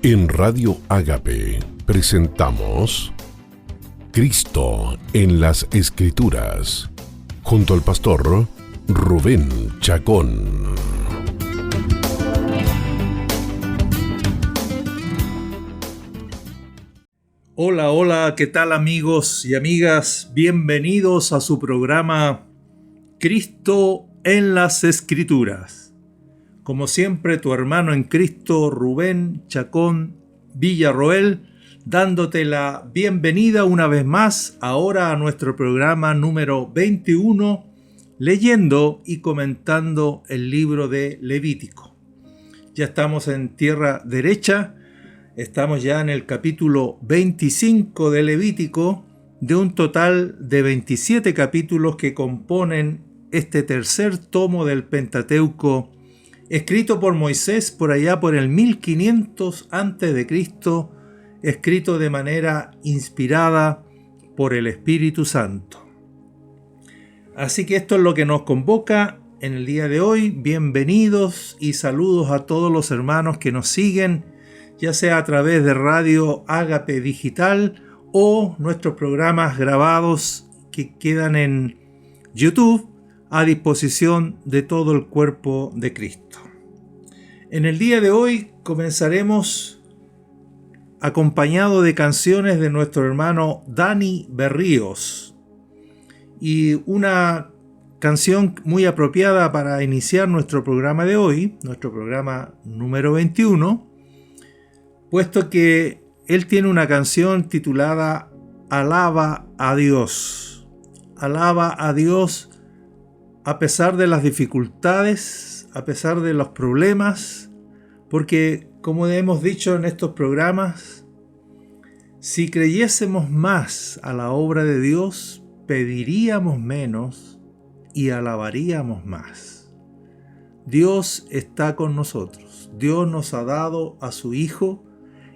En Radio Ágape presentamos Cristo en las Escrituras, junto al pastor Rubén Chacón. Hola, hola, ¿qué tal amigos y amigas? Bienvenidos a su programa Cristo en las Escrituras. Como siempre, tu hermano en Cristo, Rubén Chacón Villarroel, dándote la bienvenida una vez más ahora a nuestro programa número 21, leyendo y comentando el libro de Levítico. Ya estamos en tierra derecha, estamos ya en el capítulo 25 de Levítico, de un total de 27 capítulos que componen este tercer tomo del Pentateuco, escrito por Moisés por allá por el 1500 a.C., escrito de manera inspirada por el Espíritu Santo. Así que esto es lo que nos convoca en el día de hoy. Bienvenidos y saludos a todos los hermanos que nos siguen, ya sea a través de Radio Ágape Digital o nuestros programas grabados que quedan en YouTube a disposición de todo el cuerpo de Cristo. En el día de hoy comenzaremos acompañado de canciones de nuestro hermano Dani Berríos, y una canción muy apropiada para iniciar nuestro programa de hoy, nuestro programa número 21, puesto que él tiene una canción titulada Alaba a Dios. Alaba a Dios a pesar de las dificultades, a pesar de los problemas, porque como hemos dicho en estos programas, si creyésemos más a la obra de Dios, pediríamos menos y alabaríamos más. Dios está con nosotros. Dios nos ha dado a su Hijo,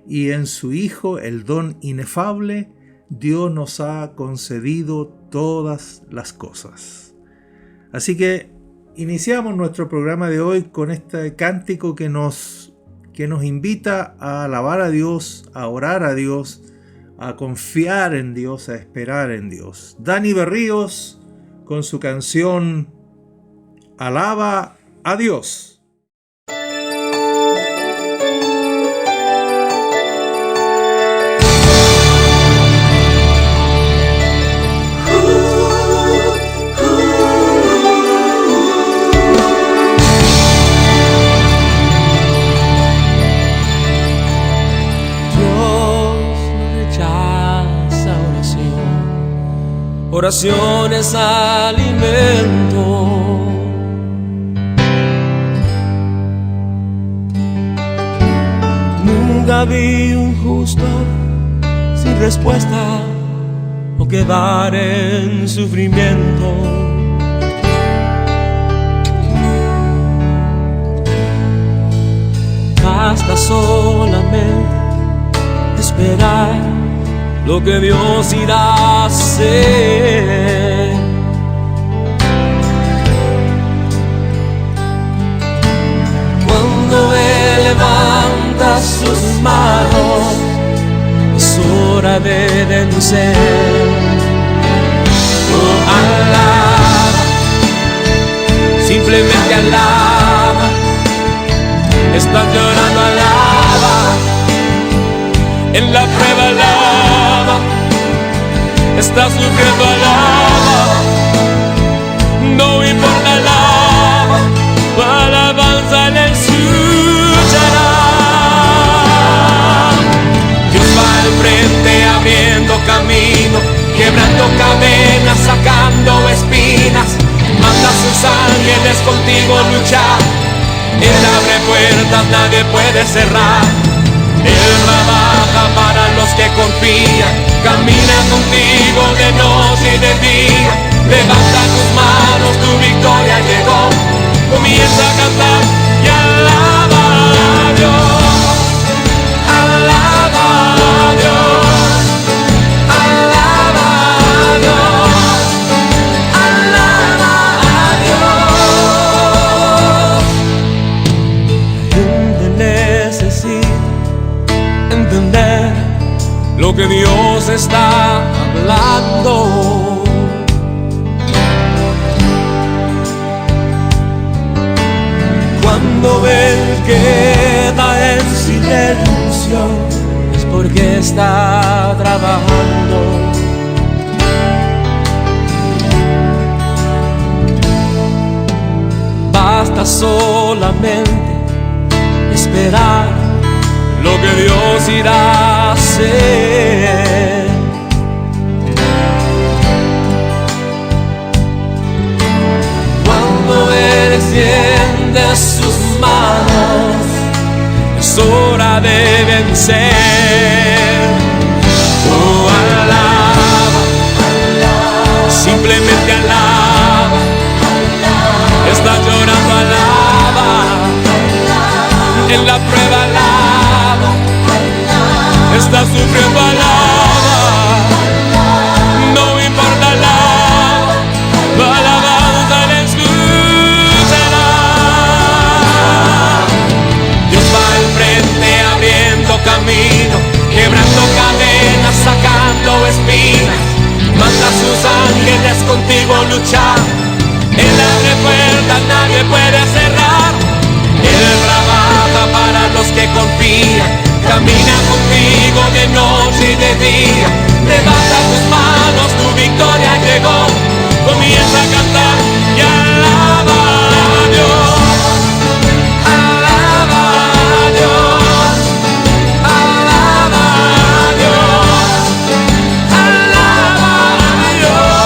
y en su Hijo, el don inefable, Dios nos ha concedido todas las cosas. Así que iniciamos nuestro programa de hoy con este cántico que nos invita a alabar a Dios, a orar a Dios, a confiar en Dios, a esperar en Dios. Dani Berríos con su canción Alaba a Dios. Oración es alimento. Nunca vi un justo sin respuesta o quedar en sufrimiento. Basta solamente esperar lo que Dios irá a hacer. Cuando Él levanta sus manos, es hora de vencer. Oh, alaba, simplemente alaba. Estás llorando, alaba. En la prueba, alaba. Estás sufriendo, alaba. No importa, alaba. Tu alabanza le escuchará. Dios va al frente abriendo camino, quebrando cadenas, sacando espinas. Manda a sus ángeles contigo luchar. Él abre puertas, nadie puede cerrar. Él trabaja para los que confían, camina contigo de noche y de día. Levanta tus manos, tu victoria llegó. Comienza a cantar y alaba a Dios. Alaba a Dios. Alaba a Dios. Alaba a Dios. La gente necesita lo que Dios está hablando. Cuando Él queda en silencio es porque está trabajando. Basta solamente esperar lo que Dios irá a hacer. Cuando Él extiende sus manos, es hora de vencer. Oh, alaba, simplemente alaba. Estás llorando, alaba. En la prueba, alaba. Estás sufriendo, alaba. No importa, alaba. Alabanza le escuchará. Dios va al frente abriendo camino, quebrando cadenas, sacando espinas. Manda a sus ángeles contigo luchar. Él abre puertas, nadie puede cerrar. Él trabaja para los que confían. Camina contigo de noche y de día. Levanta tus manos, tu victoria llegó. Comienza a cantar y alaba a Dios. Alaba a Dios. Alaba a Dios. Alaba a Dios.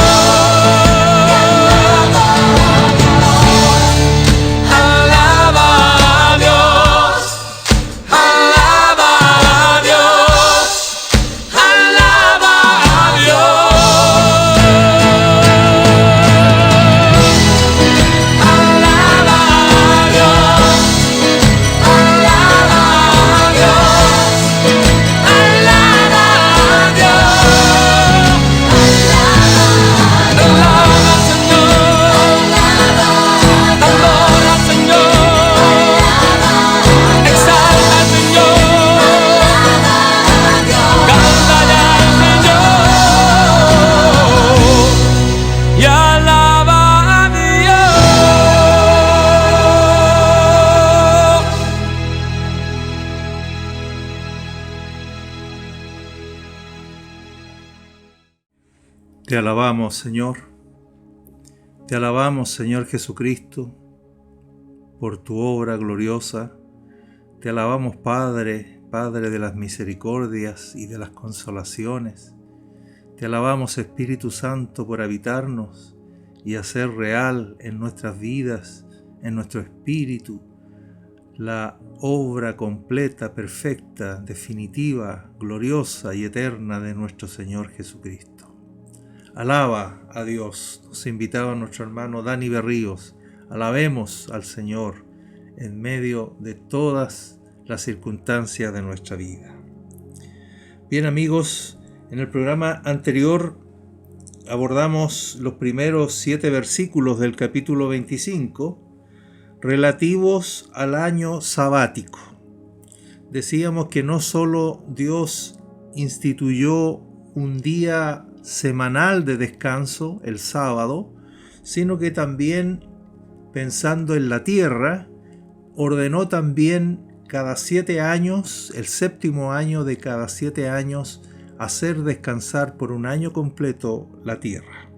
Te alabamos, Señor. Te alabamos, Señor Jesucristo, por tu obra gloriosa. Te alabamos, Padre, Padre de las misericordias y de las consolaciones. Te alabamos, Espíritu Santo, por habitarnos y hacer real en nuestras vidas, en nuestro espíritu, la obra completa, perfecta, definitiva, gloriosa y eterna de nuestro Señor Jesucristo. Alaba a Dios. Nos invitaba nuestro hermano Dani Berríos. Alabemos al Señor en medio de todas las circunstancias de nuestra vida. Bien, amigos, en el programa anterior abordamos los primeros 7 versículos del capítulo 25 relativos al año sabático. Decíamos que no solo Dios instituyó un día semanal de descanso, el sábado, sino que también, pensando en la tierra, ordenó también cada 7 años, el 7º año de cada 7 años, hacer descansar por un año completo la tierra.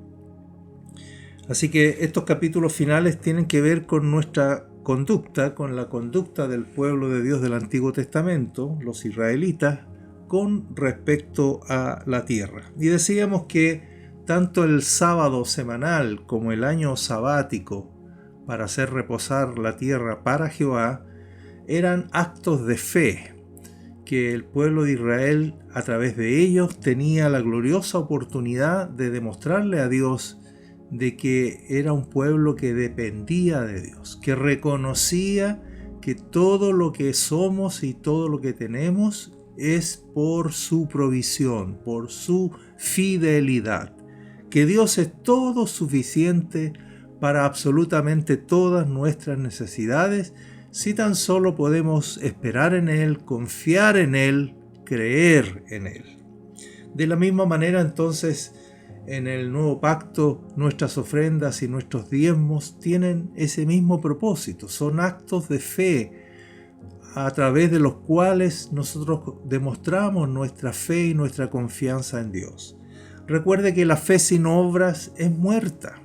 Así que estos capítulos finales tienen que ver con nuestra conducta, con la conducta del pueblo de Dios del Antiguo Testamento, los israelitas, con respecto a la tierra. Y decíamos que tanto el sábado semanal como el año sabático para hacer reposar la tierra para Jehová eran actos de fe, que el pueblo de Israel a través de ellos tenía la gloriosa oportunidad de demostrarle a Dios de que era un pueblo que dependía de Dios, que reconocía que todo lo que somos y todo lo que tenemos es por su provisión, por su fidelidad, que Dios es todo suficiente para absolutamente todas nuestras necesidades, si tan solo podemos esperar en Él, confiar en Él, creer en Él. De la misma manera, entonces, en el nuevo pacto, nuestras ofrendas y nuestros diezmos tienen ese mismo propósito. Son actos de fe a través de los cuales nosotros demostramos nuestra fe y nuestra confianza en Dios. Recuerde que la fe sin obras es muerta.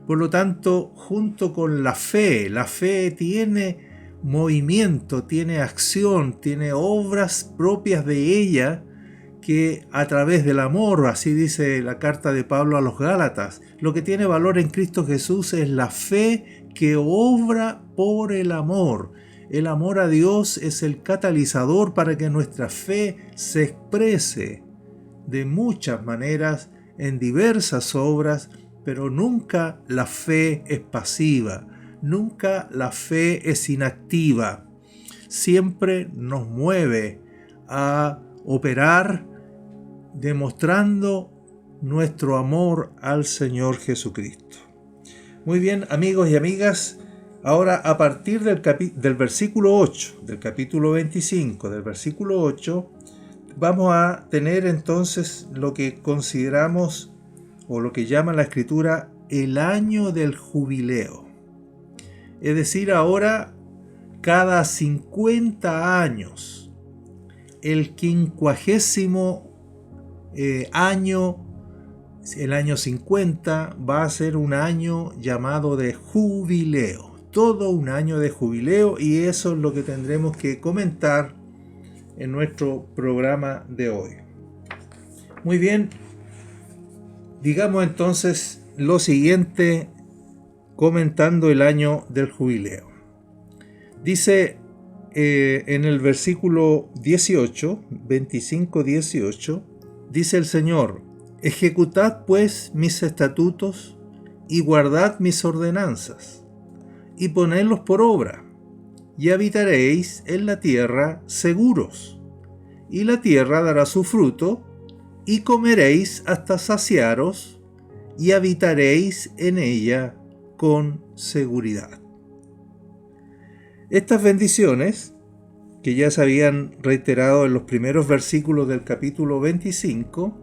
Por lo tanto, junto con la fe tiene movimiento, tiene acción, tiene obras propias de ella que a través del amor, así dice la carta de Pablo a los Gálatas, lo que tiene valor en Cristo Jesús es la fe que obra por el amor. El amor a Dios es el catalizador para que nuestra fe se exprese de muchas maneras en diversas obras, pero nunca la fe es pasiva, nunca la fe es inactiva. Siempre nos mueve a operar demostrando nuestro amor al Señor Jesucristo. Muy bien, amigos y amigas, ahora a partir del versículo 8, del capítulo 25, del versículo 8, vamos a tener entonces lo que consideramos o lo que llama la Escritura el año del jubileo. Es decir, ahora cada 50 años, el 50º año, el año 50, va a ser un año llamado de jubileo. Todo un año de jubileo, y eso es lo que tendremos que comentar en nuestro programa de hoy. Muy bien, digamos entonces lo siguiente comentando el año del jubileo. Dice en el versículo 18, 25-18, dice el Señor: ejecutad pues mis estatutos y guardad mis ordenanzas y ponedlos por obra, y habitaréis en la tierra seguros, y la tierra dará su fruto, y comeréis hasta saciaros, y habitaréis en ella con seguridad. Estas bendiciones, que ya se habían reiterado en los primeros versículos del capítulo 25,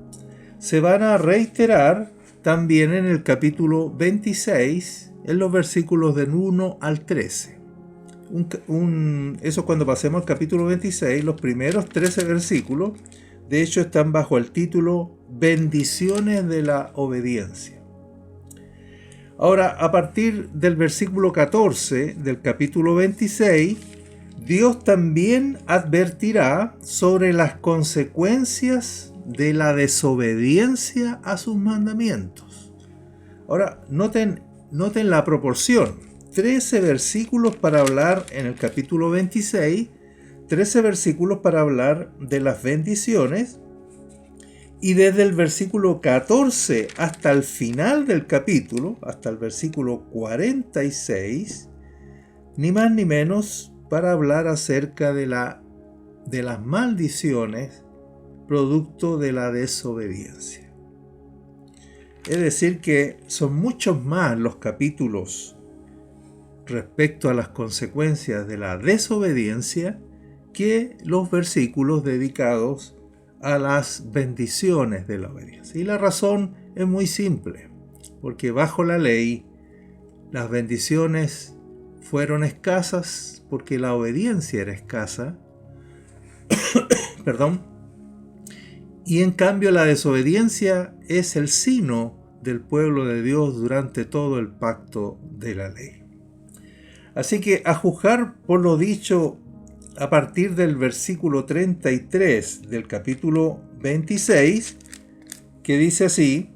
se van a reiterar también en el capítulo 26, en los versículos del 1 al 13. Eso cuando pasemos al capítulo 26, los primeros 13 versículos, de hecho, están bajo el título Bendiciones de la Obediencia. Ahora, a partir del versículo 14 del capítulo 26, Dios también advertirá sobre las consecuencias de la desobediencia a sus mandamientos. Ahora, noten la proporción. 13 versículos para hablar en el capítulo 26, 13 versículos para hablar de las bendiciones, y desde el versículo 14 hasta el final del capítulo, hasta el versículo 46, ni más ni menos para hablar acerca de las maldiciones producto de la desobediencia. Es decir, que son muchos más los capítulos respecto a las consecuencias de la desobediencia que los versículos dedicados a las bendiciones de la obediencia. Y la razón es muy simple, porque bajo la ley las bendiciones fueron escasas porque la obediencia era escasa, y en cambio la desobediencia es el sino del pueblo de Dios durante todo el pacto de la ley. Así que, a juzgar por lo dicho a partir del versículo 33 del capítulo 26, que dice así: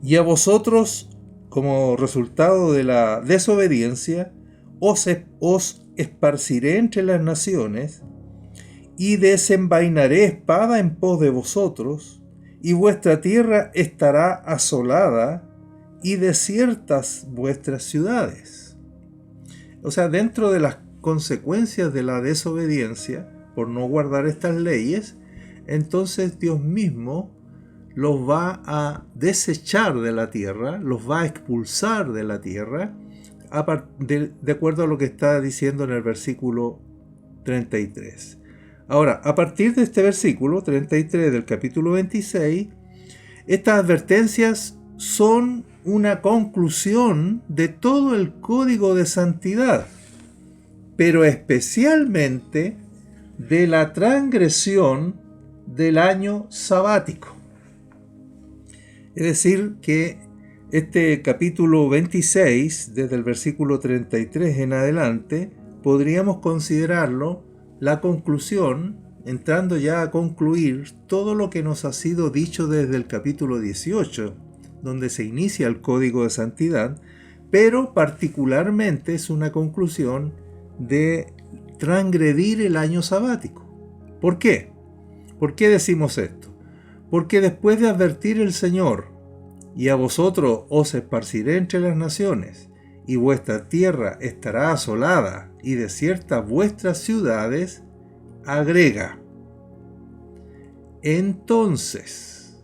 y a vosotros, como resultado de la desobediencia, os esparciré entre las naciones, y desenvainaré espada en pos de vosotros, y vuestra tierra estará asolada, y desiertas vuestras ciudades. O sea, dentro de las consecuencias de la desobediencia, por no guardar estas leyes, entonces Dios mismo los va a desechar de la tierra, los va a expulsar de la tierra, de acuerdo a lo que está diciendo en el versículo 33. Ahora, a partir de este versículo 33 del capítulo 26, estas advertencias son una conclusión de todo el código de santidad, pero especialmente de la transgresión del año sabático. Es decir, que este capítulo 26, desde el versículo 33 en adelante, podríamos considerarlo la conclusión, entrando ya a concluir todo lo que nos ha sido dicho desde el capítulo 18, donde se inicia el código de santidad, pero particularmente es una conclusión de transgredir el año sabático. ¿Por qué? ¿Por qué decimos esto? Porque después de advertir el Señor, y a vosotros os esparciré entre las naciones, y vuestra tierra estará asolada, y desiertas vuestras ciudades, agrega: entonces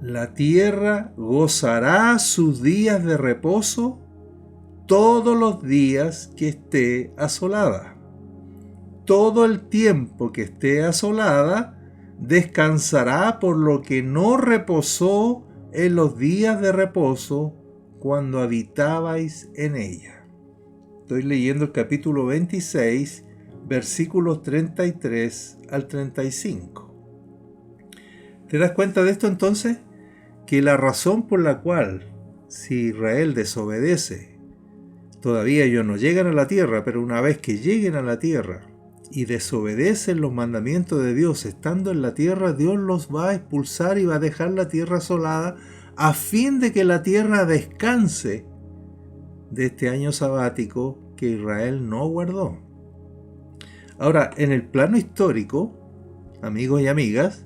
la tierra gozará sus días de reposo todos los días que esté asolada. Todo el tiempo que esté asolada, descansará por lo que no reposó en los días de reposo cuando habitabais en ella. Estoy leyendo el capítulo 26, versículos 33 al 35. ¿Te das cuenta de esto entonces? Que la razón por la cual, si Israel desobedece, todavía ellos no llegan a la tierra, pero una vez que lleguen a la tierra y desobedecen los mandamientos de Dios estando en la tierra, Dios los va a expulsar y va a dejar la tierra asolada a fin de que la tierra descanse de este año sabático que Israel no guardó. Ahora, en el plano histórico, amigos y amigas,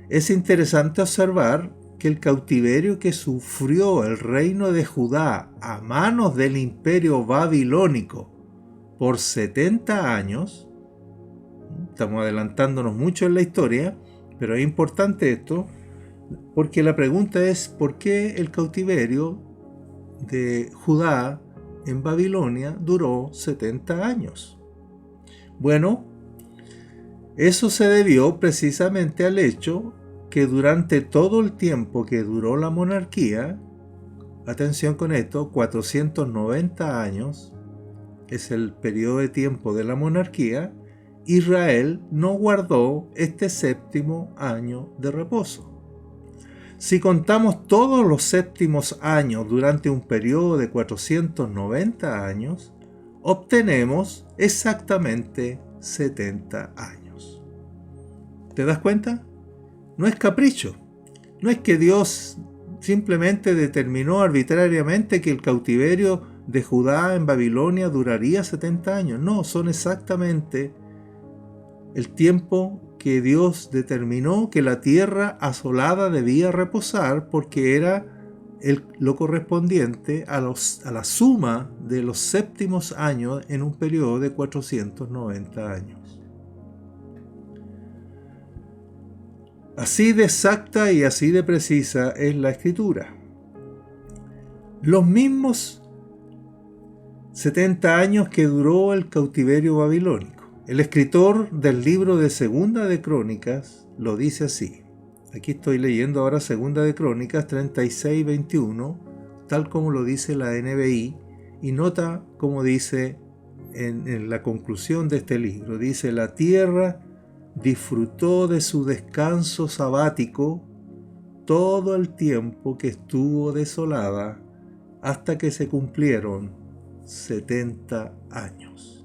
es interesante observar que el cautiverio que sufrió el reino de Judá a manos del imperio babilónico por 70 años, estamos adelantándonos mucho en la historia, pero es importante esto, porque la pregunta es: ¿por qué el cautiverio de Judá en Babilonia duró 70 años? Bueno, eso se debió precisamente al hecho que durante todo el tiempo que duró la monarquía, atención con esto, 490 años es el periodo de tiempo de la monarquía, Israel no guardó este séptimo año de reposo. Si contamos todos los séptimos años durante un periodo de 490 años, obtenemos exactamente 70 años. ¿Te das cuenta? No es capricho. No es que Dios simplemente determinó arbitrariamente que el cautiverio de Judá en Babilonia duraría 70 años. No, son exactamente el tiempo que Dios determinó que la tierra asolada debía reposar, porque era lo correspondiente a la suma de los séptimos años en un periodo de 490 años. Así de exacta y así de precisa es la Escritura. Los mismos 70 años que duró el cautiverio babilónico. El escritor del libro de Segunda de Crónicas lo dice así. Aquí estoy leyendo ahora Segunda de Crónicas 36-21, tal como lo dice la NBI, y nota como dice en la conclusión de este libro. Dice: la tierra disfrutó de su descanso sabático todo el tiempo que estuvo desolada hasta que se cumplieron 70 años.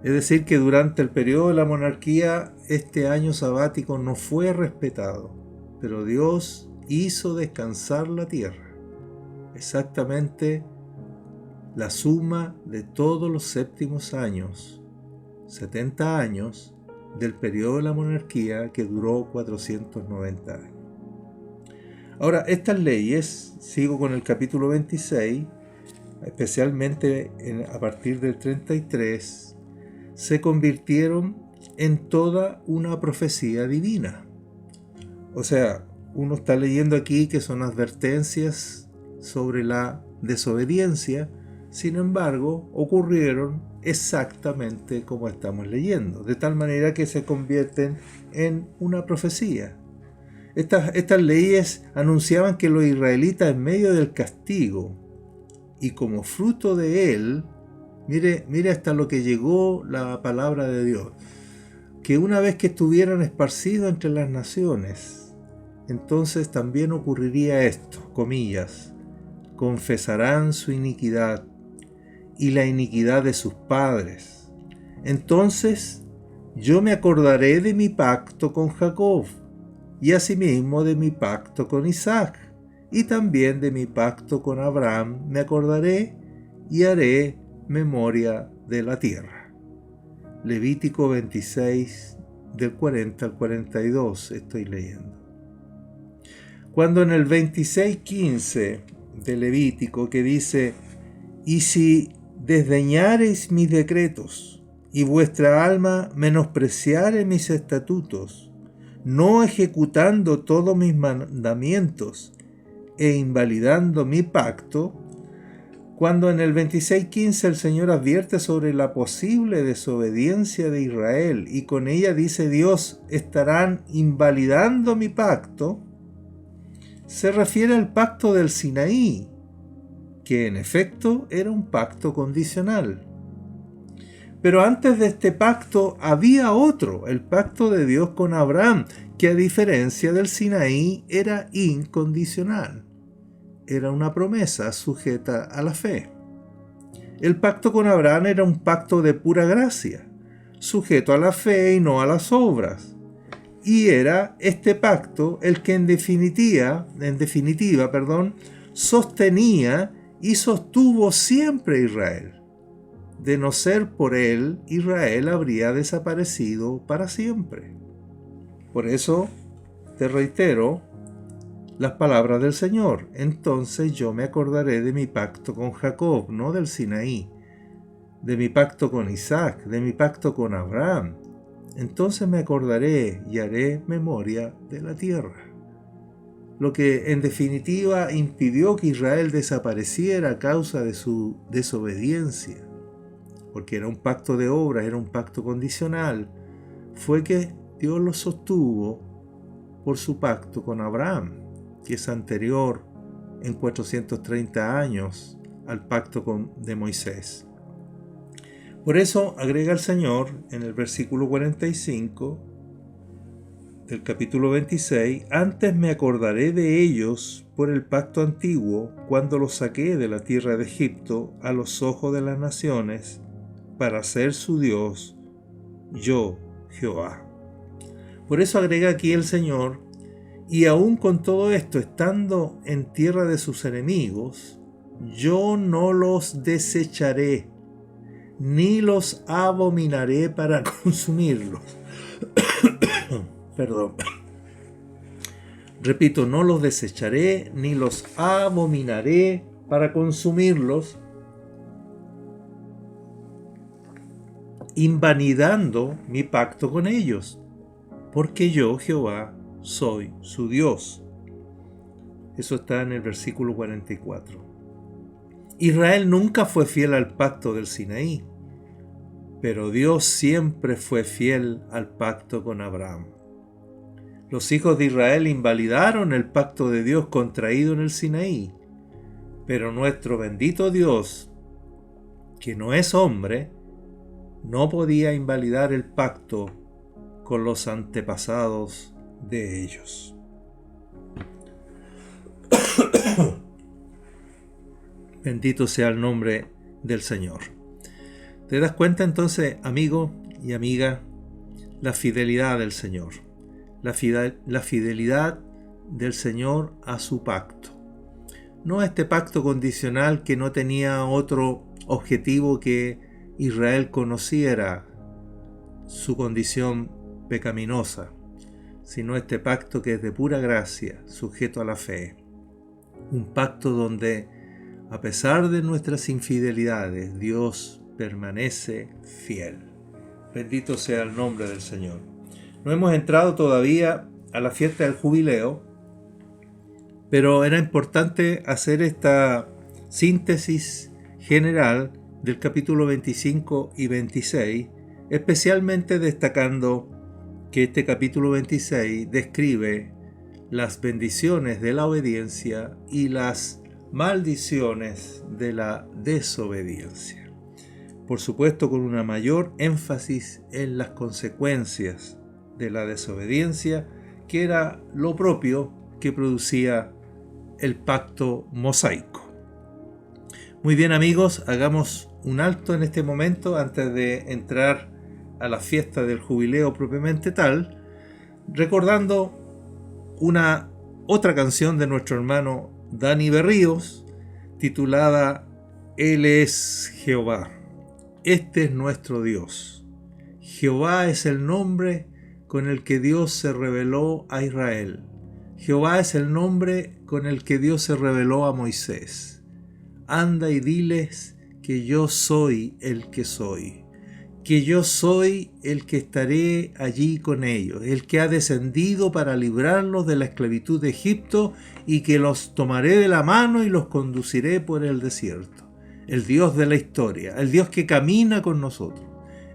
Es decir, que durante el periodo de la monarquía este año sabático no fue respetado, pero Dios hizo descansar la tierra, exactamente la suma de todos los séptimos años, 70 años, del periodo de la monarquía que duró 490 años. Ahora, estas leyes, sigo con el capítulo 26, especialmente a partir del 33, se convirtieron en toda una profecía divina. O sea, uno está leyendo aquí que son advertencias sobre la desobediencia, sin embargo, ocurrieron exactamente como estamos leyendo, de tal manera que se convierten en una profecía. Estas leyes anunciaban que los israelitas, en medio del castigo y como fruto de él, mire hasta lo que llegó la palabra de Dios, que una vez que estuvieran esparcidos entre las naciones, entonces también ocurriría esto, comillas, confesarán su iniquidad y la iniquidad de sus padres. Entonces yo me acordaré de mi pacto con Jacob, y asimismo de mi pacto con Isaac, y también de mi pacto con Abraham me acordaré, y haré memoria de la tierra. Levítico 26, del 40 al 42 estoy leyendo. Cuando en el 26:15 de Levítico, que dice: y si desdeñareis mis decretos, y vuestra alma menospreciare mis estatutos, no ejecutando todos mis mandamientos e invalidando mi pacto, cuando en el 26:15 el Señor advierte sobre la posible desobediencia de Israel y con ella dice Dios, estarán invalidando mi pacto, se refiere al pacto del Sinaí, que en efecto era un pacto condicional. Pero antes de este pacto había otro, el pacto de Dios con Abraham, que a diferencia del Sinaí era incondicional. Era una promesa sujeta a la fe. El pacto con Abraham era un pacto de pura gracia, sujeto a la fe y no a las obras. Y era este pacto el que en definitiva, sostenía y sostuvo siempre Israel. De no ser por él, Israel habría desaparecido para siempre. Por eso, te reitero las palabras del Señor. Entonces yo me acordaré de mi pacto con Jacob, no del Sinaí, de mi pacto con Isaac, de mi pacto con Abraham. Entonces me acordaré y haré memoria de la tierra. Lo que en definitiva impidió que Israel desapareciera a causa de su desobediencia, porque era un pacto de obras, era un pacto condicional, fue que Dios lo sostuvo por su pacto con Abraham, que es anterior en 430 años al pacto de Moisés. Por eso agrega el Señor en el versículo 45 del capítulo 26, antes me acordaré de ellos por el pacto antiguo, cuando los saqué de la tierra de Egipto a los ojos de las naciones, para ser su Dios, yo, Jehová. Por eso agrega aquí el Señor, y aún con todo esto, estando en tierra de sus enemigos, yo no los desecharé, ni los abominaré para consumirlos. Perdón. Repito, no los desecharé, ni los abominaré para consumirlos, invalidando mi pacto con ellos, porque yo, Jehová, soy su Dios. Eso está en el versículo 44. Israel nunca fue fiel al pacto del Sinaí, pero Dios siempre fue fiel al pacto con Abraham. Los hijos de Israel invalidaron el pacto de Dios contraído en el Sinaí, pero nuestro bendito Dios, que no es hombre, no podía invalidar el pacto con los antepasados de ellos. Bendito sea el nombre del Señor. ¿Te das cuenta entonces, amigo y amiga, la fidelidad del Señor? La fidelidad del Señor a su pacto. No a este pacto condicional que no tenía otro objetivo que Israel conociera su condición pecaminosa, sino este pacto que es de pura gracia, sujeto a la fe. Un pacto donde, a pesar de nuestras infidelidades, Dios permanece fiel. Bendito sea el nombre del Señor. No hemos entrado todavía a la fiesta del jubileo, pero era importante hacer esta síntesis general del capítulo 25 y 26, especialmente destacando que este capítulo 26 describe las bendiciones de la obediencia y las maldiciones de la desobediencia. Por supuesto, con una mayor énfasis en las consecuencias de la desobediencia, que era lo propio que producía el pacto mosaico. Muy bien, amigos, hagamos un alto en este momento antes de entrar a la fiesta del jubileo propiamente tal, recordando una otra canción de nuestro hermano Dani Berríos, titulada Él es Jehová. Este es nuestro Dios. Jehová es el nombre con el que Dios se reveló a Israel. Jehová es el nombre con el que Dios se reveló a Moisés. Anda y diles que yo soy el que soy, que yo soy el que estaré allí con ellos, el que ha descendido para librarlos de la esclavitud de Egipto y que los tomaré de la mano y los conduciré por el desierto. El Dios de la historia, el Dios que camina con nosotros,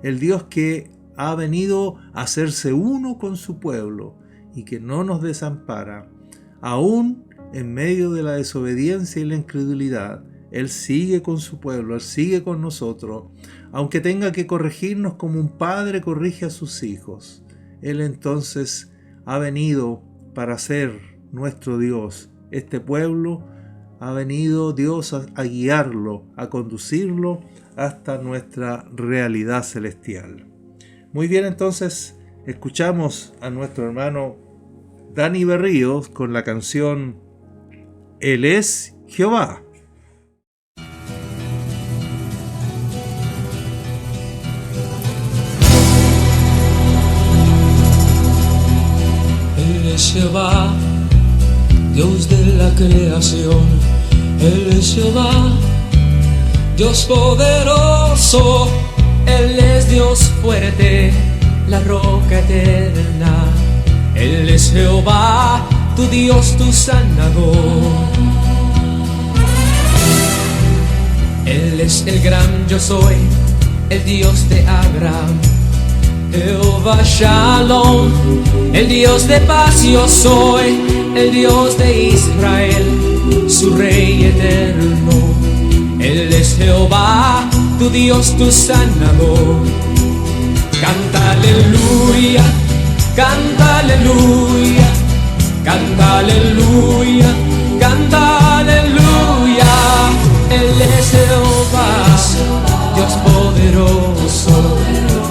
el Dios que ha venido a hacerse uno con su pueblo y que no nos desampara, aún en medio de la desobediencia y la incredulidad. Él sigue con su pueblo, Él sigue con nosotros, aunque tenga que corregirnos como un padre corrige a sus hijos. Él entonces ha venido para ser nuestro Dios. Este pueblo ha venido Dios a guiarlo, a conducirlo hasta nuestra realidad celestial. Muy bien, entonces escuchamos a nuestro hermano Dani Berríos con la canción Él es Jehová. Él es Jehová, Dios de la creación. Él es Jehová, Dios poderoso. Él es Dios fuerte, la roca eterna. Él es Jehová, tu Dios, tu sanador. Él es el gran yo soy, el Dios de Abraham. Jehová Shalom, el Dios de paz yo soy, el Dios de Israel, su Rey eterno. Él es Jehová, tu Dios, tu sanador. Canta aleluya, canta aleluya, canta aleluya, canta aleluya. Él es Jehová, Dios poderoso.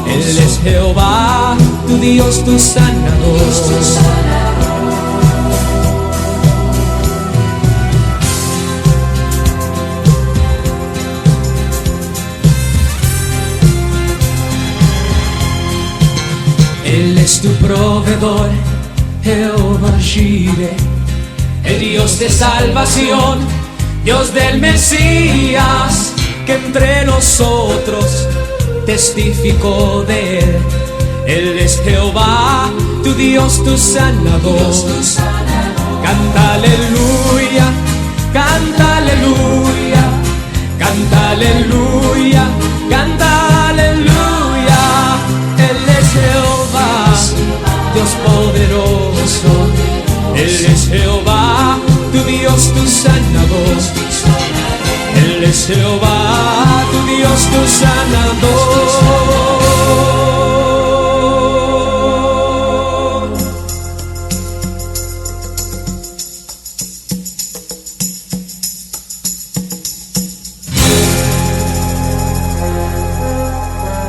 Él es Jehová, tu Dios, tu sanador. Él es tu proveedor, Jehová Jireh, el Dios de salvación, Dios del Mesías, que entre nosotros testificó de él. Él es Jehová, tu Dios, tu sanador. Canta aleluya, canta aleluya, canta aleluya, canta aleluya. Él es Jehová, Dios poderoso. Él es Jehová, tu Dios, tu sanador. Él es Jehová, tu Dios, tu sanador.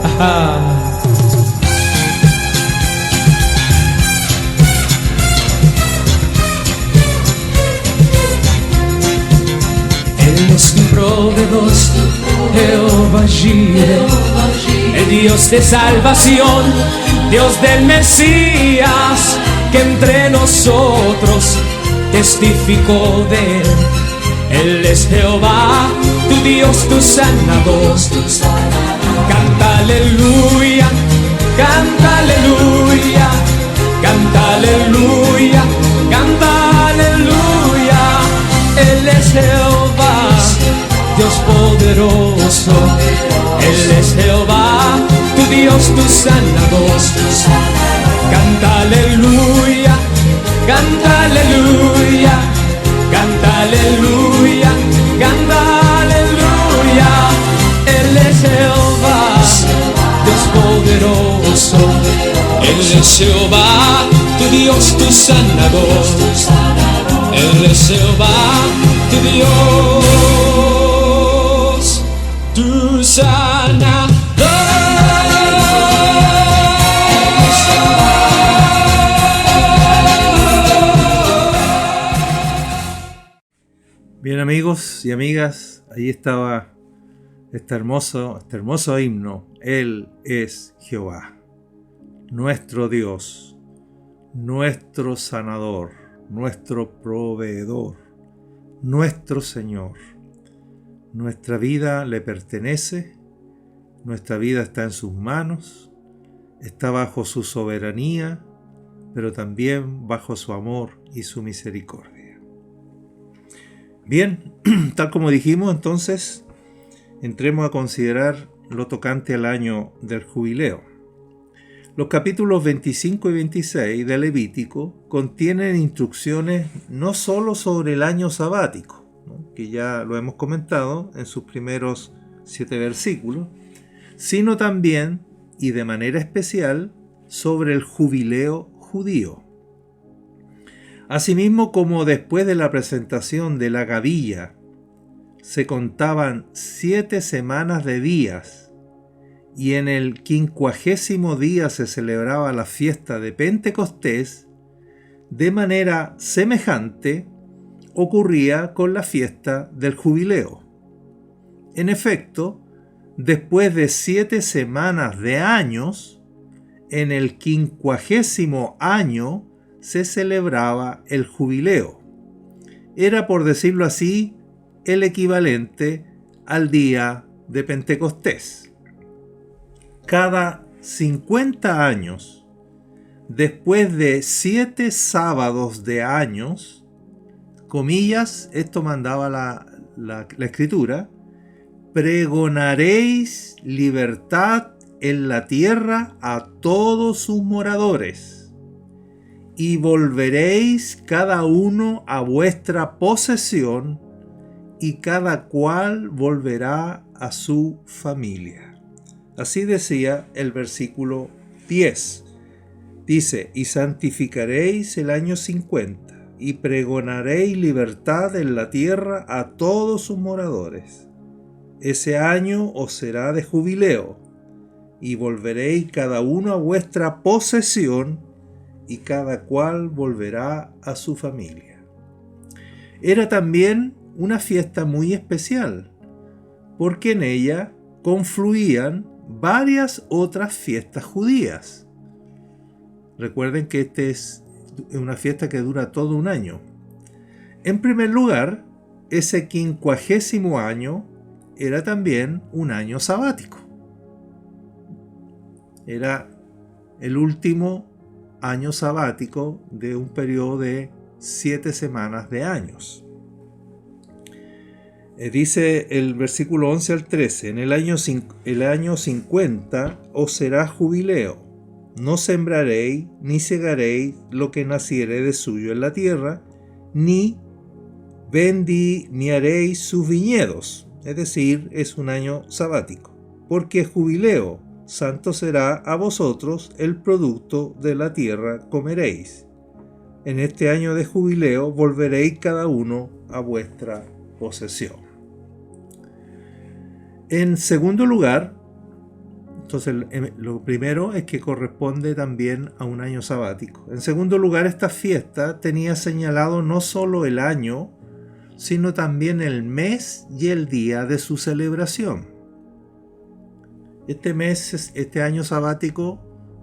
Ajá. Él es tu proveedor, Jehová Jireh, el Dios de salvación, Dios del Mesías, que entre nosotros testificó de él. Él es Jehová, tu Dios, tu sanador. Canta aleluya, canta aleluya, canta aleluya, canta aleluya. Él es Jehová, Dios poderoso. poderoso. Él es Jehová, tu Dios, tu sanador. Canta aleluya, canta aleluya, canta aleluya, canta aleluya. Él es Jehová, Dios poderoso. Él es Jehová, tu Dios, tu sanador. Él es Jehová, tu Dios, tu sanador. Bien, amigos y amigas, ahí estaba este hermoso himno. Él es Jehová, nuestro Dios, nuestro sanador, nuestro proveedor, nuestro Señor. Nuestra vida le pertenece, nuestra vida está en sus manos, está bajo su soberanía, pero también bajo su amor y su misericordia. Bien, tal como dijimos, entonces, entremos a considerar lo tocante al año del jubileo. Los capítulos 25 y 26 de Levítico contienen instrucciones no solo sobre el año sabático, ¿no?, que ya lo hemos comentado en sus primeros 7 versículos, sino también, y de manera especial, sobre el jubileo judío. Asimismo, como después de la presentación de la gavilla se contaban 7 semanas de días, y en el 50º día se celebraba la fiesta de Pentecostés, de manera semejante ocurría con la fiesta del jubileo. En efecto, después de 7 semanas de años, en el 50º año se celebraba el jubileo. Era, por decirlo así, el equivalente al día de Pentecostés. Cada 50 años, después de 7 sábados de años, comillas, esto mandaba la escritura, pregonaréis libertad en la tierra a todos sus moradores, y volveréis cada uno a vuestra posesión, y cada cual volverá a su familia. Así decía el versículo 10. Dice, y santificaréis el año 50, y pregonaréis libertad en la tierra a todos sus moradores. Ese año os será de jubileo, y volveréis cada uno a vuestra posesión, y cada cual volverá a su familia. Era también una fiesta muy especial, porque en ella confluían varias otras fiestas judías. Recuerden que esta es una fiesta que dura todo un año. En primer lugar, ese 50º año era también un año sabático. Era el último año sabático de un periodo de 7 semanas de años. Dice el versículo 11 al 13, en el año 50 os será jubileo, no sembraréis ni segaréis lo que naciere de suyo en la tierra, ni vendimiaréis sus viñedos, es decir, es un año sabático, porque jubileo, santo será a vosotros, el producto de la tierra comeréis. En este año de jubileo volveréis cada uno a vuestra posesión. En segundo lugar, entonces lo primero es que corresponde también a un año sabático. En segundo lugar, esta fiesta tenía señalado no solo el año, sino también el mes y el día de su celebración. Este año sabático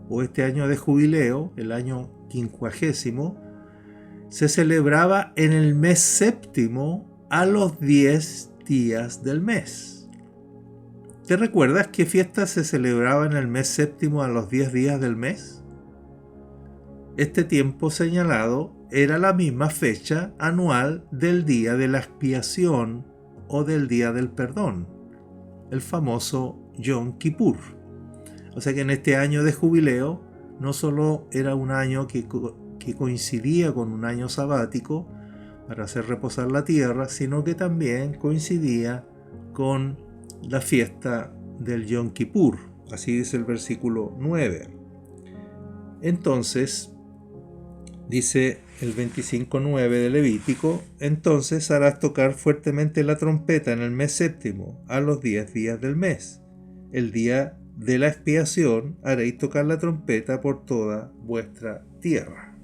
o este año de jubileo, el año 50º, se celebraba en el mes séptimo a los 10 días del mes. ¿Te recuerdas qué fiesta se celebraba en el mes séptimo a los 10 días del mes? Este tiempo señalado era la misma fecha anual del día de la expiación o del día del perdón, el famoso Yom Kippur. O sea que en este año de jubileo no solo era un año que coincidía con un año sabático para hacer reposar la tierra, sino que también coincidía con la fiesta del Yom Kippur. Así dice el versículo 9. Entonces, dice el 25:9 de Levítico: entonces harás tocar fuertemente la trompeta en el mes séptimo, a los 10 días del mes. El día de la expiación haréis tocar la trompeta por toda vuestra tierra.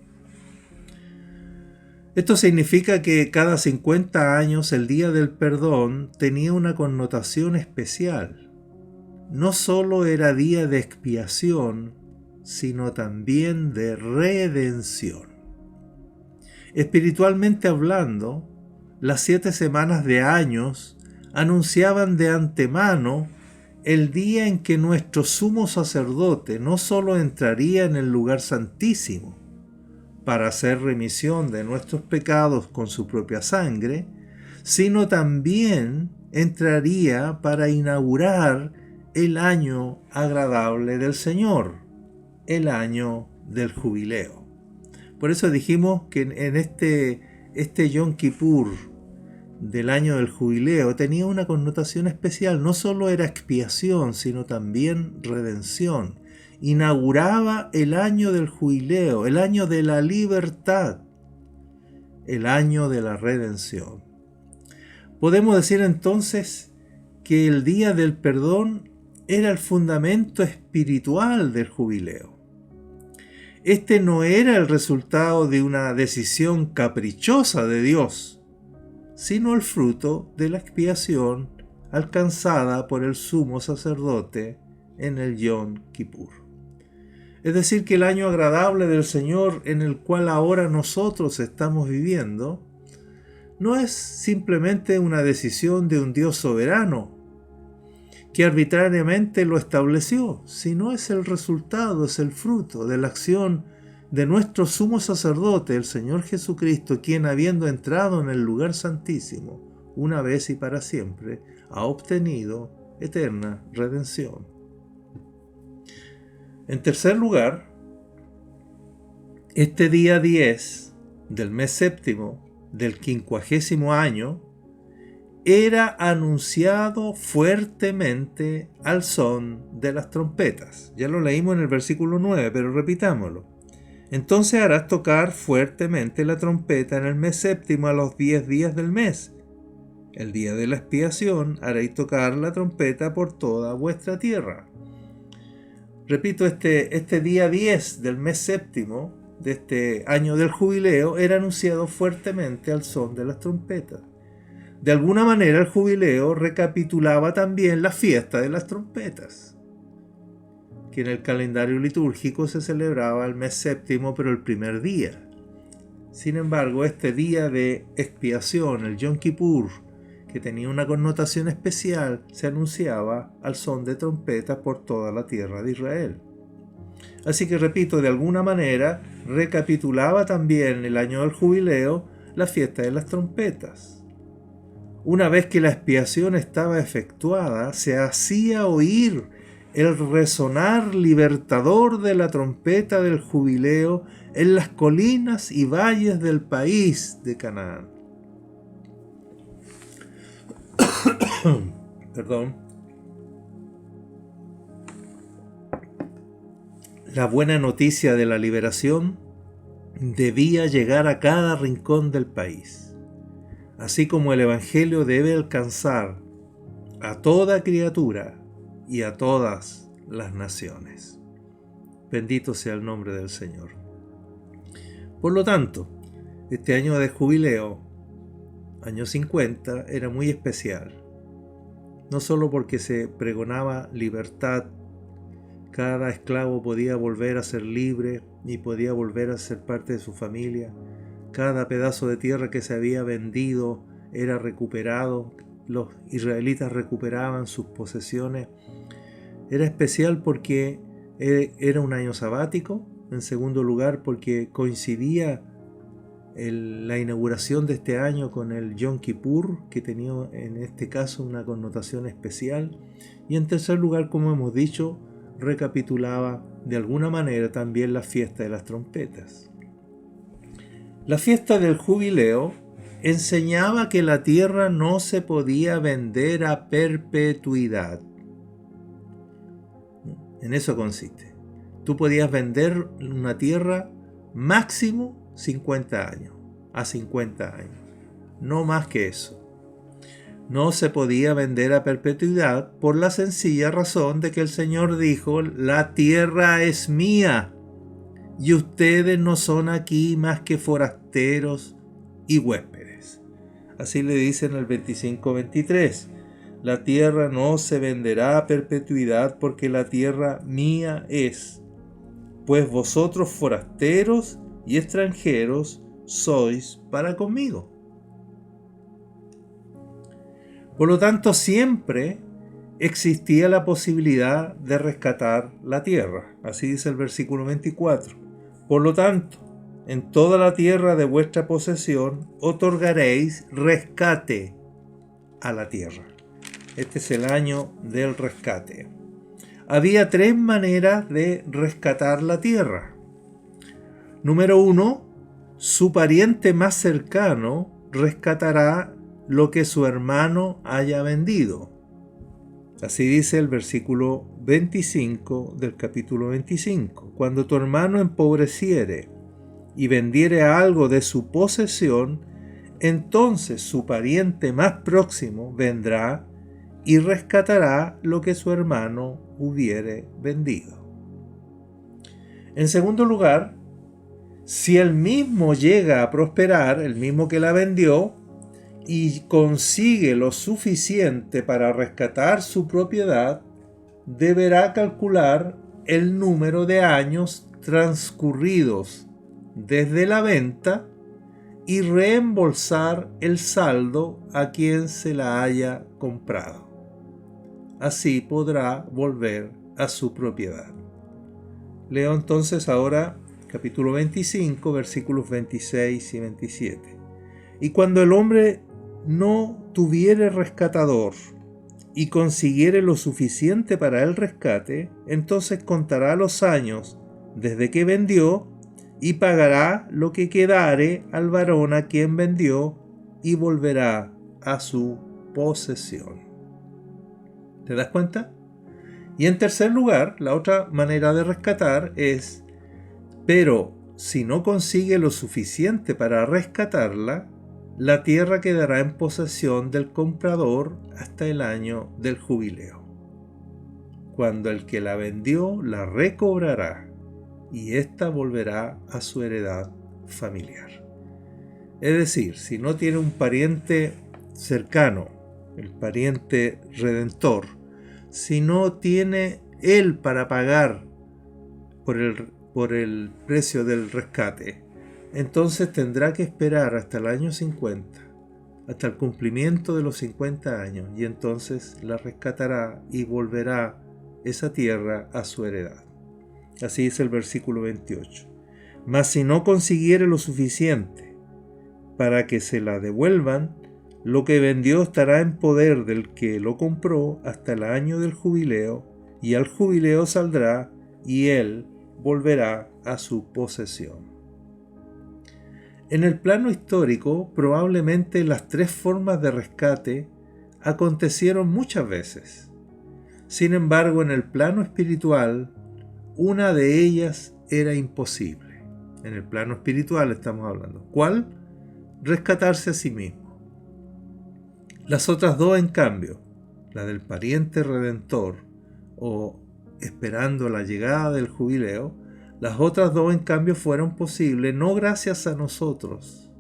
Esto significa que cada 50 años el día del perdón tenía una connotación especial. No solo era día de expiación, sino también de redención. Espiritualmente hablando, las 7 semanas de años anunciaban de antemano el día en que nuestro sumo sacerdote no solo entraría en el lugar santísimo para hacer remisión de nuestros pecados con su propia sangre, sino también entraría para inaugurar el año agradable del Señor, el año del jubileo. Por eso dijimos que en este Yom Kippur del año del jubileo tenía una connotación especial. No solo era expiación, sino también redención. Inauguraba el año del jubileo, el año de la libertad, el año de la redención. Podemos decir entonces que el día del perdón era el fundamento espiritual del jubileo. Este no era el resultado de una decisión caprichosa de Dios, sino el fruto de la expiación alcanzada por el sumo sacerdote en el Yom Kippur. Es decir, que el año agradable del Señor en el cual ahora nosotros estamos viviendo no es simplemente una decisión de un Dios soberano que arbitrariamente lo estableció, sino es el resultado, es el fruto de la acción de nuestro sumo sacerdote, el Señor Jesucristo, quien, habiendo entrado en el lugar santísimo una vez y para siempre, ha obtenido eterna redención. En tercer lugar, este día 10 del mes séptimo del 50º año era anunciado fuertemente al son de las trompetas. Ya lo leímos en el versículo 9, pero repitámoslo. Entonces harás tocar fuertemente la trompeta en el mes séptimo a los 10 días del mes. El día de la expiación haréis tocar la trompeta por toda vuestra tierra. Repito, este día 10 del mes séptimo de este año del jubileo era anunciado fuertemente al son de las trompetas. De alguna manera el jubileo recapitulaba también la fiesta de las trompetas, que en el calendario litúrgico se celebraba el mes séptimo, pero el primer día. Sin embargo, este día de expiación, el Yom Kippur, que tenía una connotación especial, se anunciaba al son de trompetas por toda la tierra de Israel. Así que, repito, de alguna manera recapitulaba también el año del jubileo la fiesta de las trompetas. Una vez que la expiación estaba efectuada, se hacía oír el resonar libertador de la trompeta del jubileo en las colinas y valles del país de Canaán. Perdón. La buena noticia de la liberación debía llegar a cada rincón del país. Así como el Evangelio debe alcanzar a toda criatura y a todas las naciones. Bendito sea el nombre del Señor. Por lo tanto, este año de jubileo, año 50, era muy especial. No solo porque se pregonaba libertad, cada esclavo podía volver a ser libre y podía volver a ser parte de su familia. Cada pedazo de tierra que se había vendido era recuperado. Los israelitas recuperaban sus posesiones. Era especial porque era un año sabático. En segundo lugar, porque coincidía la inauguración de este año con el Yom Kippur, que tenía en este caso una connotación especial. Y en tercer lugar, como hemos dicho, recapitulaba de alguna manera también la fiesta de las trompetas. La fiesta del jubileo enseñaba que la tierra no se podía vender a perpetuidad. En eso consiste. Tú podías vender una tierra máximo 50 años, a 50 años, no más que eso. No se podía vender a perpetuidad por la sencilla razón de que el Señor dijo: la tierra es mía y ustedes no son aquí más que forasteros y huéspedes. Así le dice en el 25-23. La tierra no se venderá a perpetuidad porque la tierra mía es, pues vosotros forasteros y extranjeros sois para conmigo. Por lo tanto, siempre existía la posibilidad de rescatar la tierra. Así dice el versículo 24. Por lo tanto, en toda la tierra de vuestra posesión otorgaréis rescate a la tierra. Este es el año del rescate. Había 3 maneras de rescatar la tierra. Número 1, su pariente más cercano rescatará lo que su hermano haya vendido. Así dice el versículo 25 del capítulo 25. Cuando tu hermano empobreciere y vendiere algo de su posesión, entonces su pariente más próximo vendrá y rescatará lo que su hermano hubiere vendido. En segundo lugar, si el mismo llega a prosperar, el mismo que la vendió, y consigue lo suficiente para rescatar su propiedad, deberá calcular el número de años transcurridos desde la venta y reembolsar el saldo a quien se la haya comprado. Así podrá volver a su propiedad. Leo entonces ahora capítulo 25, versículos 26 y 27. Y cuando el hombre no tuviere rescatador y consiguiere lo suficiente para el rescate, entonces contará los años desde que vendió y pagará lo que quedare al varón a quien vendió y volverá a su posesión. ¿Te das cuenta? Y en tercer lugar, la otra manera de rescatar es: pero si no consigue lo suficiente para rescatarla, la tierra quedará en posesión del comprador hasta el año del jubileo, cuando el que la vendió la recobrará y ésta volverá a su heredad familiar. Es decir, si no tiene un pariente cercano, el pariente redentor, si no tiene él para pagar por el precio del rescate, entonces tendrá que esperar hasta el año 50, hasta el cumplimiento de los 50 años, y entonces la rescatará y volverá esa tierra a su heredad. Así dice el versículo 28. Mas si no consiguiere lo suficiente para que se la devuelvan, lo que vendió estará en poder del que lo compró hasta el año del jubileo, y al jubileo saldrá y él volverá a su posesión. En el plano histórico, probablemente las 3 formas de rescate acontecieron muchas veces. Sin embargo, en el plano espiritual, una de ellas era imposible. En el plano espiritual estamos hablando. ¿Cuál? Rescatarse a sí mismo. Las otras 2, en cambio, la del pariente redentor o esperando la llegada del jubileo, las otras 2, en cambio, fueron posibles no gracias a nosotros,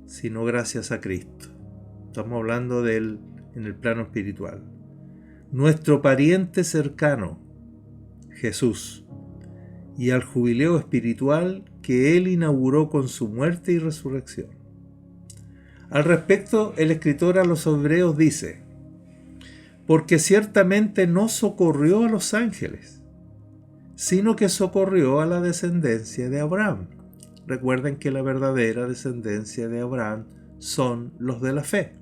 sino gracias a Cristo. Estamos hablando de Él en el plano espiritual. Nuestro pariente cercano, Jesús, y al jubileo espiritual que Él inauguró con su muerte y resurrección. Al respecto, el escritor a los Hebreos dice: porque ciertamente no socorrió a los ángeles, sino que socorrió a la descendencia de Abraham. recuerden que la verdadera descendencia de Abraham son los de la fe.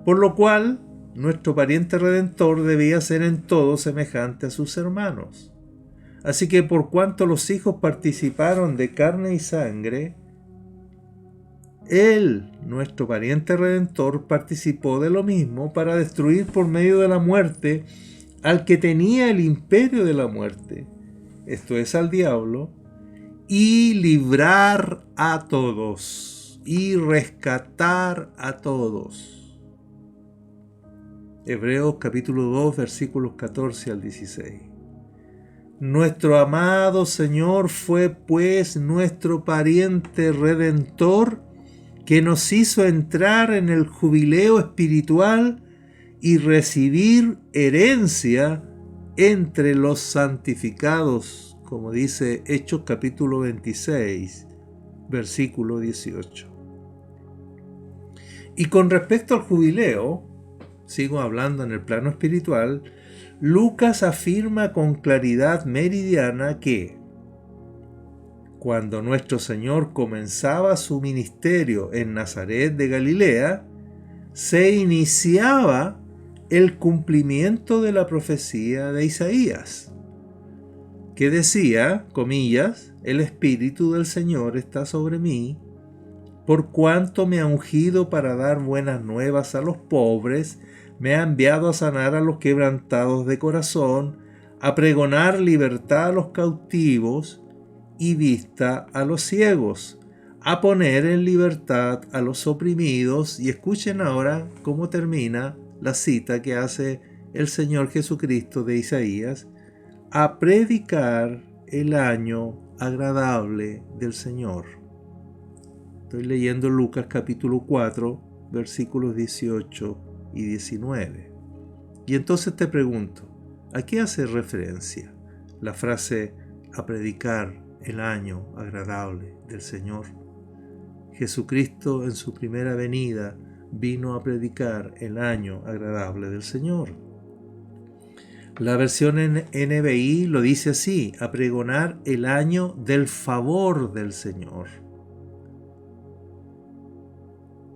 Por lo cual, nuestro pariente redentor debía ser en todo semejante a sus hermanos. Así que por cuanto los hijos participaron de carne y sangre, él, nuestro pariente redentor, participó de lo mismo para destruir por medio de la muerte al que tenía el imperio de la muerte, esto es, al diablo, y librar a todos, y rescatar a todos. Hebreos capítulo 2, versículos 14 al 16. Nuestro amado Señor fue pues nuestro pariente redentor, que nos hizo entrar en el jubileo espiritual y recibir herencia entre los santificados, como dice Hechos capítulo 26, versículo 18. Y con respecto al jubileo, sigo hablando en el plano espiritual, Lucas afirma con claridad meridiana que cuando nuestro Señor comenzaba su ministerio en Nazaret de Galilea, se iniciaba el cumplimiento de la profecía de Isaías, que decía, comillas, el Espíritu del Señor está sobre mí, por cuanto me ha ungido para dar buenas nuevas a los pobres, me ha enviado a sanar a los quebrantados de corazón, a pregonar libertad a los cautivos y vista a los ciegos, a poner en libertad a los oprimidos. Y escuchen ahora cómo termina la cita que hace el Señor Jesucristo de Isaías: a predicar el año agradable del Señor. Estoy leyendo Lucas capítulo 4, versículos 18 y 19. Y entonces te pregunto, ¿a qué hace referencia la frase a predicar el año agradable del Señor? Jesucristo en su primera venida vino a predicar el año agradable del Señor. La versión en NBI lo dice así: a pregonar el año del favor del Señor.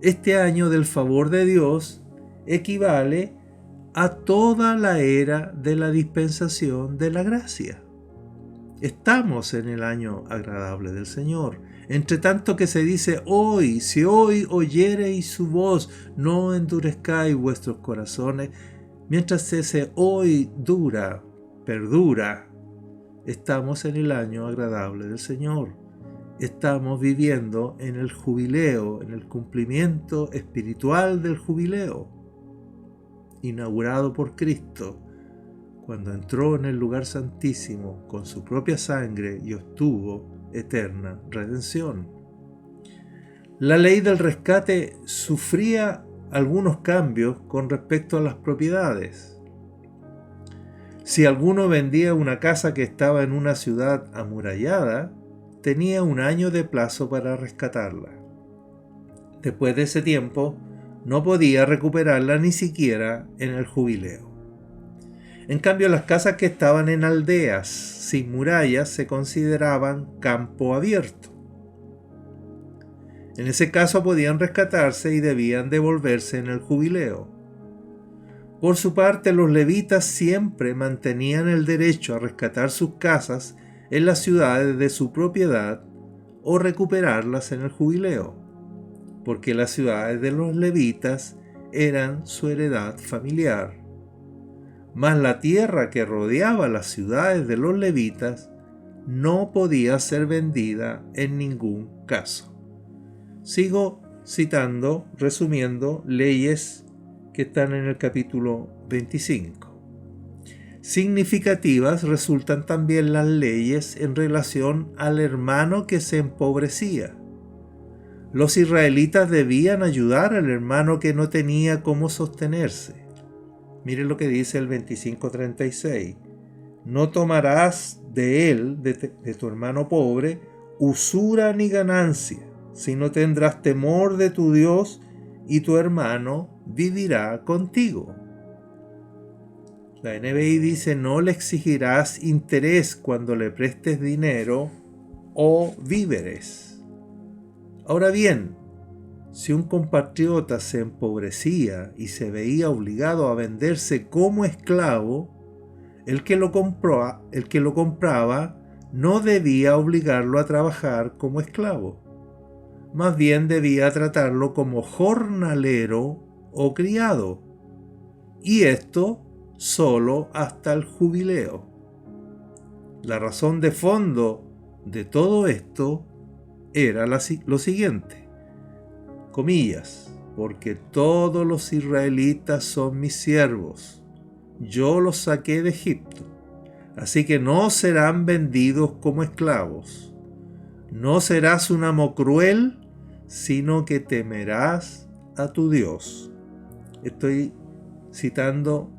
Este año del favor de Dios equivale a toda la era de la dispensación de la gracia. Estamos en el año agradable del Señor. Entre tanto que se dice hoy, si hoy oyereis su voz, no endurezcáis vuestros corazones. Mientras ese hoy perdura, estamos en el año agradable del Señor. Estamos viviendo en el jubileo, en el cumplimiento espiritual del jubileo, inaugurado por Cristo, cuando entró en el lugar santísimo con su propia sangre y obtuvo eterna redención. La ley del rescate sufría algunos cambios con respecto a las propiedades. Si alguno vendía una casa que estaba en una ciudad amurallada, tenía 1 año de plazo para rescatarla. Después de ese tiempo, no podía recuperarla ni siquiera en el jubileo. En cambio, las casas que estaban en aldeas sin murallas se consideraban campo abierto. En ese caso podían rescatarse y debían devolverse en el jubileo. Por su parte, los levitas siempre mantenían el derecho a rescatar sus casas en las ciudades de su propiedad o recuperarlas en el jubileo, porque las ciudades de los levitas eran su heredad familiar. Mas la tierra que rodeaba las ciudades de los levitas no podía ser vendida en ningún caso. Sigo citando, resumiendo, leyes que están en el capítulo 25. Significativas resultan también las leyes en relación al hermano que se empobrecía. Los israelitas debían ayudar al hermano que no tenía cómo sostenerse. Mire lo que dice el 25:36. No tomarás de él, de tu hermano pobre, usura ni ganancia, sino tendrás temor de tu Dios y tu hermano vivirá contigo. La NBI dice: no le exigirás interés cuando le prestes dinero o víveres. Ahora bien, si un compatriota se empobrecía y se veía obligado a venderse como esclavo, el que lo compraba no debía obligarlo a trabajar como esclavo. Más bien debía tratarlo como jornalero o criado, y esto solo hasta el jubileo. La razón de fondo de todo esto era lo siguiente, comillas, porque todos los israelitas son mis siervos, yo los saqué de Egipto, así que no serán vendidos como esclavos. No serás un amo cruel, sino que temerás a tu Dios. Estoy citando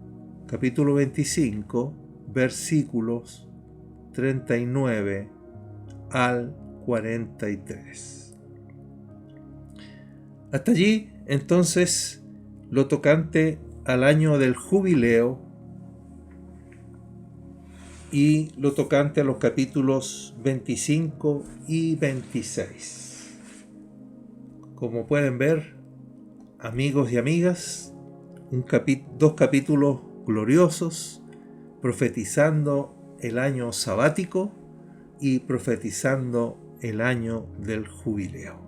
capítulo 25, versículos 39 al 43. Hasta allí, entonces, lo tocante al año del jubileo y lo tocante a los capítulos 25 y 26. Como pueden ver, amigos y amigas, dos capítulos gloriosos profetizando el año sabático y profetizando el año del jubileo,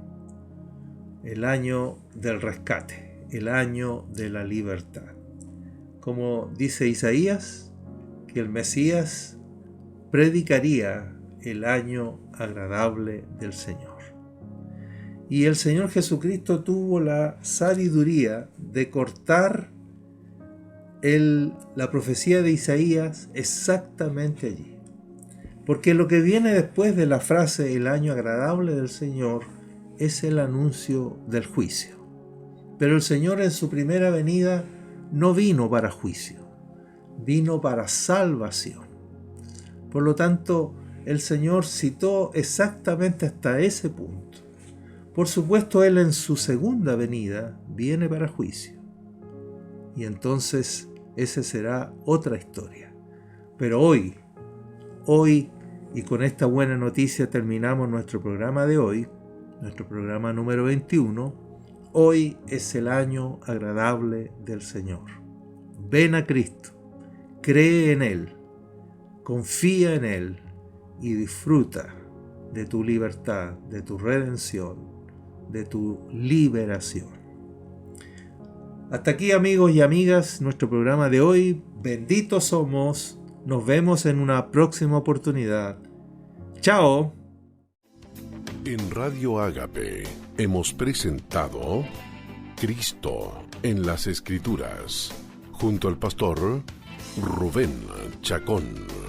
el año del rescate, el año de la libertad. Como dice Isaías, que el Mesías predicaría el año agradable del Señor. Y el Señor Jesucristo tuvo la sabiduría de cortar la profecía de Isaías exactamente allí. Porque lo que viene después de la frase el año agradable del Señor es el anuncio del juicio. Pero el Señor en su primera venida no vino para juicio, vino para salvación. Por lo tanto, el Señor citó exactamente hasta ese punto. Por supuesto, Él en su segunda venida viene para juicio. Y entonces esa será otra historia. Pero hoy, y con esta buena noticia terminamos nuestro programa de hoy, nuestro programa número 21, hoy es el año agradable del Señor. Ven a Cristo, cree en Él, confía en Él y disfruta de tu libertad, de tu redención, de tu liberación. Hasta aquí, amigos y amigas, nuestro programa de hoy. Benditos somos. Nos vemos en una próxima oportunidad. ¡Chao! En Radio Ágape hemos presentado Cristo en las Escrituras, junto al pastor Rubén Chacón.